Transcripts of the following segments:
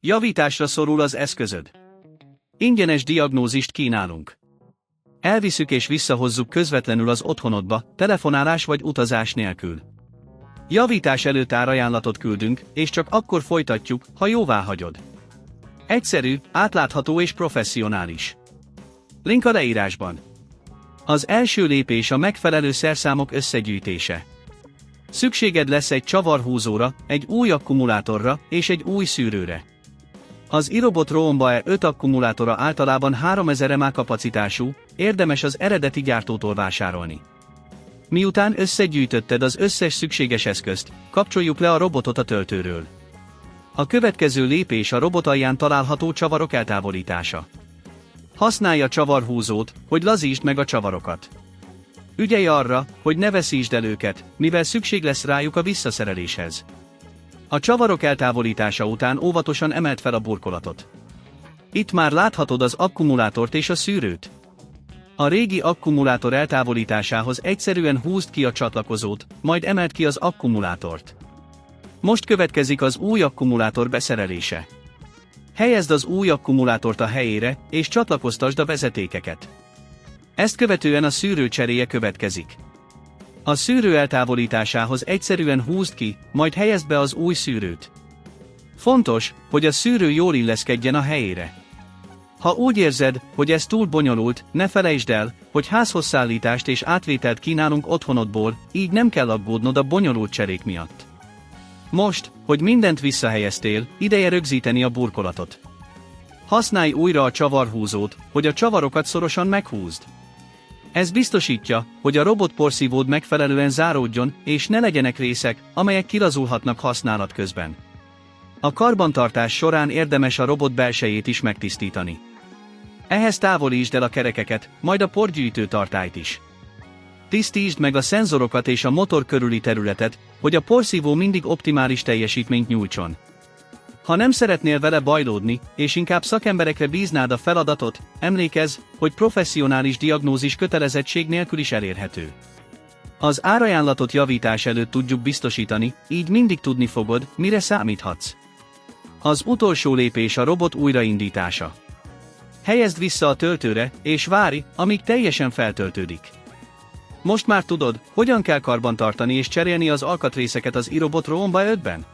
Javításra szorul az eszközöd. Ingyenes diagnózist kínálunk. Elviszük és visszahozzuk közvetlenül az otthonodba, telefonálás vagy utazás nélkül. Javítás előtt árajánlatot küldünk, és csak akkor folytatjuk, ha jóváhagyod. Egyszerű, átlátható és professzionális. Link a leírásban. Az első lépés a megfelelő szerszámok összegyűjtése. Szükséged lesz egy csavarhúzóra, egy új akkumulátorra és egy új szűrőre. Az iRobot Roomba E5 akkumulátora általában 3000 mAh kapacitású, érdemes az eredeti gyártótól vásárolni. Miután összegyűjtötted az összes szükséges eszközt, kapcsoljuk le a robotot a töltőről. A következő lépés a robot alján található csavarok eltávolítása. Használj a csavarhúzót, hogy lazítsd meg a csavarokat. Ügyelj arra, hogy ne veszítsd el őket, mivel szükség lesz rájuk a visszaszereléshez. A csavarok eltávolítása után óvatosan emeld fel a burkolatot. Itt már láthatod az akkumulátort és a szűrőt. A régi akkumulátor eltávolításához egyszerűen húzd ki a csatlakozót, majd emeld ki az akkumulátort. Most következik az új akkumulátor beszerelése. Helyezd az új akkumulátort a helyére, és csatlakoztasd a vezetékeket. Ezt követően a szűrő cseréje következik. A szűrő eltávolításához egyszerűen húzd ki, majd helyezd be az új szűrőt. Fontos, hogy a szűrő jól illeszkedjen a helyére. Ha úgy érzed, hogy ez túl bonyolult, ne felejtsd el, hogy házhozszállítást és átvételt kínálunk otthonodból, így nem kell aggódnod a bonyolult cserék miatt. Most, hogy mindent visszahelyeztél, ideje rögzíteni a burkolatot. Használj újra a csavarhúzót, hogy a csavarokat szorosan meghúzd. Ez biztosítja, hogy a robotporszívód megfelelően záródjon, és ne legyenek részek, amelyek kilazulhatnak használat közben. A karbantartás során érdemes a robot belsejét is megtisztítani. Ehhez távolítsd el a kerekeket, majd a porgyűjtő tartályt is. Tisztítsd meg a szenzorokat és a motor körüli területet, hogy a porszívó mindig optimális teljesítményt nyújtson. Ha nem szeretnél vele bajlódni, és inkább szakemberekre bíznád a feladatot, emlékezz, hogy professzionális diagnózis kötelezettség nélkül is elérhető. Az árajánlatot javítás előtt tudjuk biztosítani, így mindig tudni fogod, mire számíthatsz. Az utolsó lépés a robot újraindítása. Helyezd vissza a töltőre, és várj, amíg teljesen feltöltődik. Most már tudod, hogyan kell karbantartani és cserélni az alkatrészeket az iRobot Roomba E5-ben?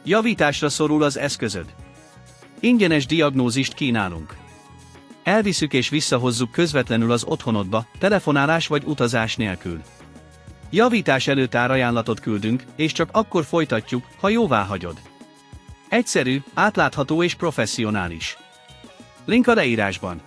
Javításra szorul az eszközöd. Ingyenes diagnózist kínálunk. Elviszük és visszahozzuk közvetlenül az otthonodba, telefonálás vagy utazás nélkül. Javítás előtt árajánlatot küldünk, és csak akkor folytatjuk, ha jóváhagyod. Egyszerű, átlátható és professzionális. Link a leírásban.